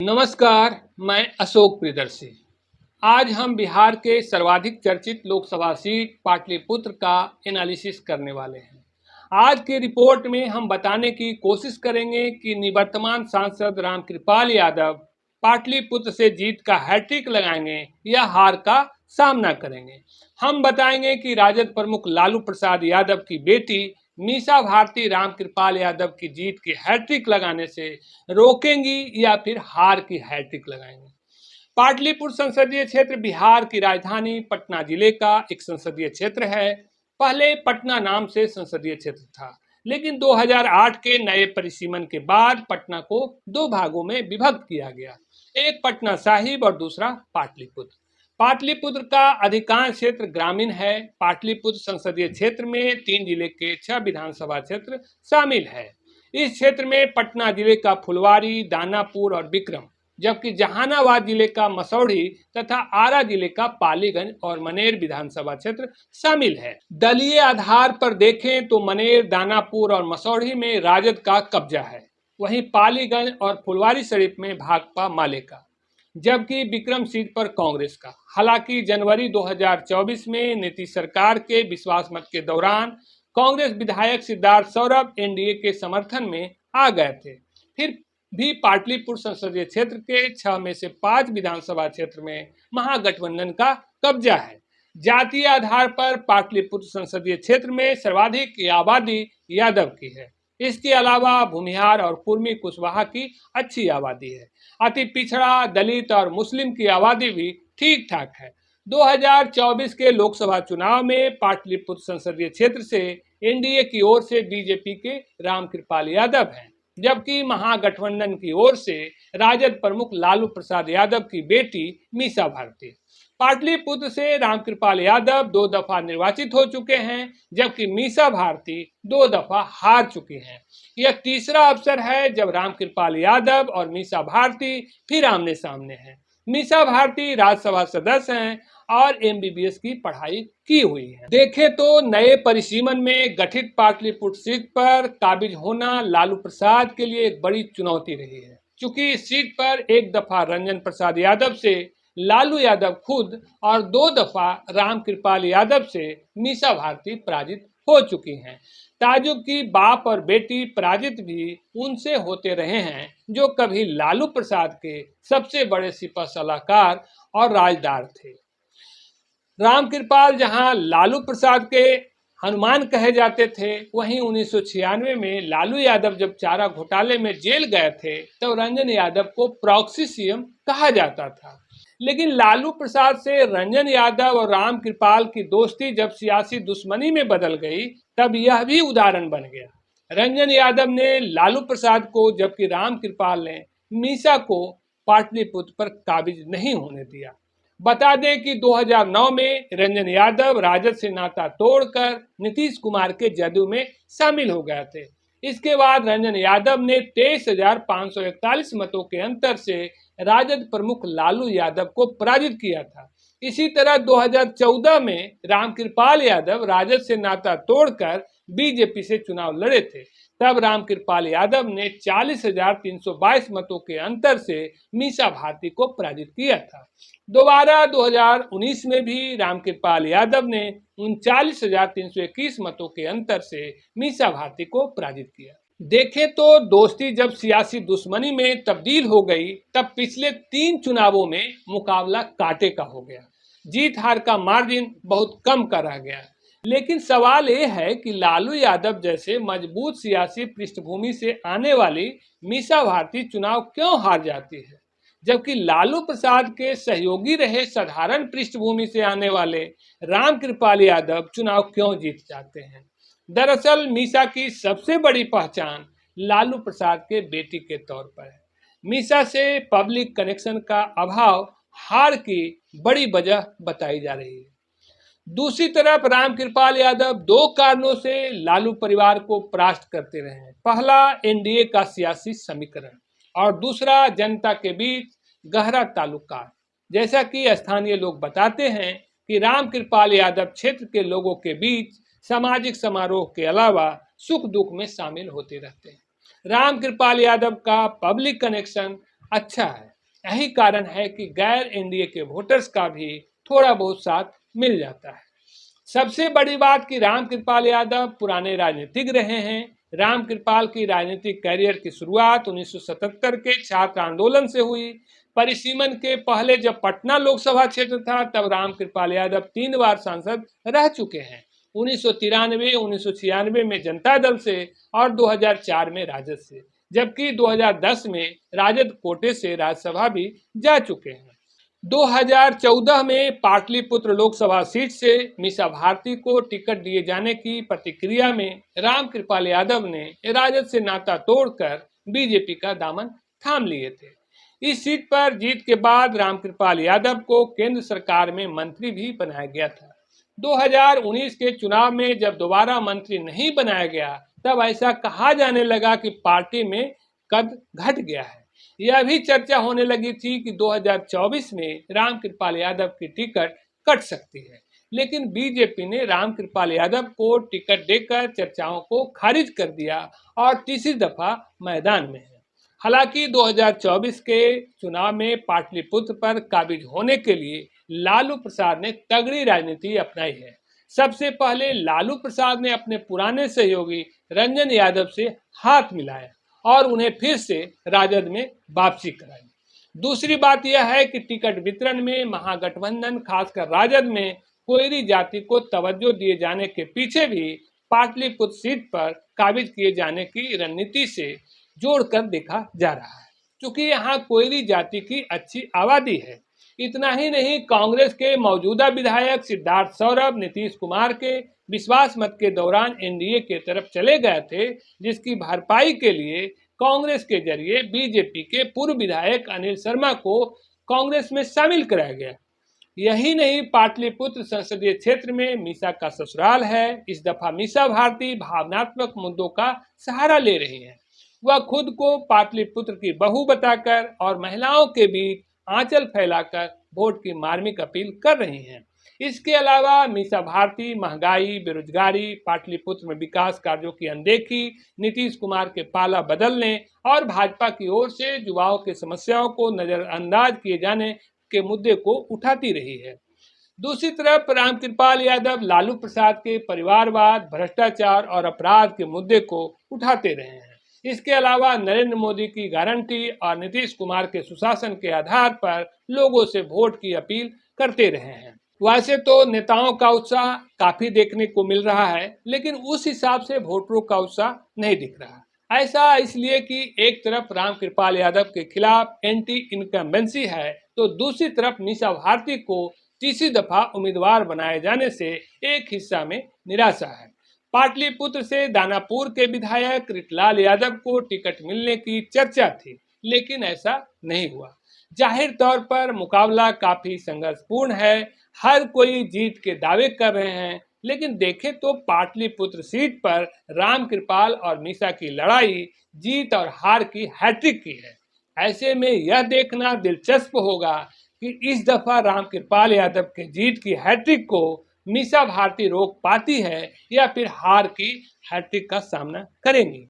नमस्कार, मैं अशोक प्रियदर्शी। आज हम बिहार के सर्वाधिक चर्चित लोकसभा सीट पाटलिपुत्र का एनालिसिस करने वाले हैं। आज की रिपोर्ट में हम बताने की कोशिश करेंगे कि निवर्तमान सांसद रामकृपाल यादव पाटलिपुत्र से जीत का हैट्रिक लगाएंगे या हार का सामना करेंगे। हम बताएंगे कि राजद प्रमुख लालू प्रसाद यादव की बेटी मीसा भारती रामकृपाल यादव की जीत की हैट्रिक लगाने से रोकेंगी या फिर हार की हैट्रिक लगाएंगी। पाटलिपुत्र संसदीय क्षेत्र बिहार की राजधानी पटना जिले का एक संसदीय क्षेत्र है। पहले पटना नाम से संसदीय क्षेत्र था, लेकिन 2008 के नए परिसीमन के बाद पटना को दो भागों में विभक्त किया गया, एक पटना साहिब और दूसरा पाटलिपुत्र। पाटलिपुत्र का अधिकांश क्षेत्र ग्रामीण है। पाटलिपुत्र संसदीय क्षेत्र में 3 जिले के 6 विधानसभा क्षेत्र शामिल है। इस क्षेत्र में पटना जिले का फुलवारी, दानापुर और विक्रम, जबकि जहानाबाद जिले का मसौढ़ी तथा आरा जिले का पालीगंज और मनेर विधानसभा क्षेत्र शामिल है। दलीय आधार पर देखें तो मनेर, दानापुर और मसौढ़ी में राजद का कब्जा है, वहीं पालीगंज और फुलवारी शरीफ में भाकपा माले का, जबकि विक्रम सीट पर कांग्रेस का। हालांकि जनवरी 2024 में नीतीश सरकार के विश्वास मत के दौरान कांग्रेस विधायक सिद्धार्थ सौरभ एनडीए के समर्थन में आ गए थे। फिर भी पाटलिपुत्र संसदीय क्षेत्र के 6 में से 5 विधानसभा क्षेत्र में महागठबंधन का कब्जा है। जातीय आधार पर पाटलिपुत्र संसदीय क्षेत्र में सर्वाधिक आबादी यादव की है। इसके अलावा भूमिहार और कुर्मी कुशवाहा की अच्छी आबादी है। अति पिछड़ा, दलित और मुस्लिम की आबादी भी ठीक ठाक है। 2024 के लोकसभा चुनाव में पाटलिपुत्र संसदीय क्षेत्र से एनडीए की ओर से बीजेपी के रामकृपाल यादव हैं, जबकि महागठबंधन की ओर से राजद प्रमुख लालू प्रसाद यादव की बेटी मीसा भारती। पाटलिपुत्र से रामकृपाल यादव 2 दफा निर्वाचित हो चुके हैं, जबकि मीसा भारती 2 दफा हार चुकी हैं। यह तीसरा अवसर है जब रामकृपाल यादव और मीसा भारती फिर आमने सामने हैं। मीसा भारती राज्यसभा सदस्य हैं और एमबीबीएस की पढ़ाई की हुई है। देखें तो नए परिसीमन में गठित पाटलिपुत्र सीट पर काबिज होना लालू प्रसाद के लिए एक बड़ी चुनौती रही है, क्योंकि इस सीट पर एक दफा रंजन प्रसाद यादव से लालू यादव खुद और 2 दफा रामकृपाल यादव से मीसा भारती पराजित हो चुकी हैं। ताजुब की बाप और बेटी पराजित भी उनसे होते रहे हैं जो कभी लालू प्रसाद के सबसे बड़े सिपह सलाहकार और राजदार थे। रामकृपाल जहां लालू प्रसाद के हनुमान कहे जाते थे, वहीं 1996 में लालू यादव जब चारा घोटाले में जेल गए थे तब रंजन यादव को प्रॉक्सी सीएम कहा जाता था। लेकिन लालू प्रसाद से रंजन यादव और रामकृपाल की दोस्ती जब सियासी दुश्मनी में बदल गई, तब यह भी उदाहरण बन गया। रंजन यादव ने लालू प्रसाद को, जबकि रामकृपाल ने मीसा को पाटलिपुत्र पर काबिज नहीं होने दिया। बता दें कि 2009 में रंजन यादव राजद से नाता तोड़कर नीतीश कुमार के जदयू में शामिल हो गए थे। इसके बाद रंजन यादव ने 23,541 मतों के अंतर से राजद प्रमुख लालू यादव को पराजित किया था। इसी तरह 2014 में रामकृपाल यादव राजद से नाता तोड़कर बीजेपी से चुनाव लड़े थे। तब रामकृपाल यादव ने 40,322 मतों के अंतर से मीसा भारती को पराजित किया था। दोबारा 2019 में भी रामकृपाल यादव ने 39,321 मतों के अंतर से मीसा भारती को पराजित किया। देखें तो दोस्ती जब सियासी दुश्मनी में तब्दील हो गई, तब पिछले 3 चुनावों में मुकाबला कांटे का हो गया। जीत हार का मार्जिन बहुत कम का रह गया। लेकिन सवाल यह है कि लालू यादव जैसे मजबूत सियासी पृष्ठभूमि से आने वाली मीसा भारती चुनाव क्यों हार जाती है, जबकि लालू प्रसाद के सहयोगी रहे साधारण पृष्ठभूमि से आने वाले रामकृपाल यादव चुनाव क्यों जीत जाते हैं। दरअसल मीसा की सबसे बड़ी पहचान लालू प्रसाद के बेटी के तौर पर है। मीसा से पब्लिक कनेक्शन का अभाव हार की बड़ी वजह बताई जा रही है। दूसरी तरफ रामकृपाल यादव 2 कारणों से लालू परिवार को परास्त करते रहे हैं। पहला, एनडीए का सियासी समीकरण, और दूसरा, जनता के बीच गहरा ताल्लुकात। जैसा कि स्थानीय लोग बताते हैं कि रामकृपाल यादव क्षेत्र के लोगों के बीच सामाजिक समारोह के अलावा सुख दुख में शामिल होते रहते हैं। रामकृपाल यादव का पब्लिक कनेक्शन अच्छा है यही कारण है कि गैर एनडीए के वोटर्स का भी थोड़ा बहुत साथ मिल जाता है। सबसे बड़ी बात कि रामकृपाल यादव पुराने राजनीतिक रहे हैं। रामकृपाल की राजनीतिक कैरियर की शुरुआत 1977 के छात्र आंदोलन से हुई। परिसीमन के पहले जब पटना लोकसभा क्षेत्र था तब रामकृपाल यादव 3 बार सांसद रह चुके हैं। 1993, 1996 में जनता दल से और 2004 में राजद से, जबकि 2010 में राजद कोटे से राज्यसभा भी जा चुके हैं। 2014 में पाटलिपुत्र लोकसभा सीट से मीसा भारती को टिकट दिए जाने की प्रतिक्रिया में रामकृपाल यादव ने राजद से नाता तोड़कर बीजेपी का दामन थाम लिए थे। इस सीट पर जीत के बाद रामकृपाल यादव को केंद्र सरकार में मंत्री भी बनाया गया था। 2019 के चुनाव में जब दोबारा मंत्री नहीं बनाया गया तब ऐसा कहा जाने लगा कि पार्टी में कद घट गया है। यह भी चर्चा होने लगी थी कि 2024 में रामकृपाल यादव की टिकट कट सकती है, लेकिन बीजेपी ने रामकृपाल यादव को टिकट देकर चर्चाओं को खारिज कर दिया और तीसरी दफा मैदान में है। हालांकि 2024 के चुनाव में पाटलिपुत्र पर काबिज होने के लिए लालू प्रसाद ने तगड़ी राजनीति अपनाई है। सबसे पहले लालू प्रसाद ने अपने पुराने सहयोगी रंजन यादव से हाथ मिलाया और उन्हें फिर से राजद में वापसी कराई। दूसरी बात यह है कि टिकट वितरण में महागठबंधन खासकर राजद में कोयरी जाति को तवज्जो दिए जाने के पीछे भी पाटलिपुत्र सीट पर काबिज किए जाने की रणनीति से जोड़कर देखा जा रहा है, क्योंकि यहाँ कोयरी जाति की अच्छी आबादी है। इतना ही नहीं, कांग्रेस के मौजूदा विधायक सिद्धार्थ सौरभ नीतीश कुमार के विश्वास मत के दौरान एनडीए के तरफ चले गए थे, जिसकी भरपाई के लिए कांग्रेस के जरिए बीजेपी के पूर्व विधायक अनिल शर्मा को कांग्रेस में शामिल कराया गया। यही नहीं, पाटलिपुत्र संसदीय क्षेत्र में मीसा का ससुराल है। इस दफा मीसा भारती भावनात्मक मुद्दों का सहारा ले रही हैं। वह खुद को पाटलिपुत्र की बहू बताकर और महिलाओं के बीच आंचल फैलाकर वोट की मार्मिक अपील कर रही हैं। इसके अलावा मीसा भारती महंगाई, बेरोजगारी, पाटलिपुत्र में विकास कार्यों की अनदेखी, नीतीश कुमार के पाला बदलने और भाजपा की ओर से युवाओं की समस्याओं को नजरअंदाज किए जाने के मुद्दे को उठाती रही है। दूसरी तरफ रामकृपाल यादव लालू प्रसाद के परिवारवाद, भ्रष्टाचार और अपराध के मुद्दे को उठाते रहे हैं। इसके अलावा नरेंद्र मोदी की गारंटी और नीतीश कुमार के सुशासन के आधार पर लोगों से वोट की अपील करते रहे हैं। वैसे तो नेताओं का उत्साह काफी देखने को मिल रहा है, लेकिन उस हिसाब से वोटरों का उत्साह नहीं दिख रहा। ऐसा इसलिए कि एक तरफ रामकृपाल यादव के खिलाफ एंटी इनकम्बेंसी है, तो दूसरी तरफ मीसा भारती को तीसरी दफा उम्मीदवार बनाए जाने से एक हिस्सा में निराशा है। पाटलिपुत्र से दानापुर के विधायक रिटलाल यादव को टिकट मिलने की चर्चा थी, लेकिन ऐसा नहीं हुआ। जाहिर तौर पर मुकाबला काफी संघर्षपूर्ण है। हर कोई जीत के दावे कर रहे हैं, लेकिन देखें तो पाटलिपुत्र सीट पर रामकृपाल और मीसा की लड़ाई जीत और हार की हैट्रिक की है। ऐसे में यह देखना दिलचस्प होगा कि इस दफा रामकृपाल यादव के जीत की हैट्रिक को मीसा भारती रोक पाती है या फिर हार की हैट्रिक का सामना करेंगी।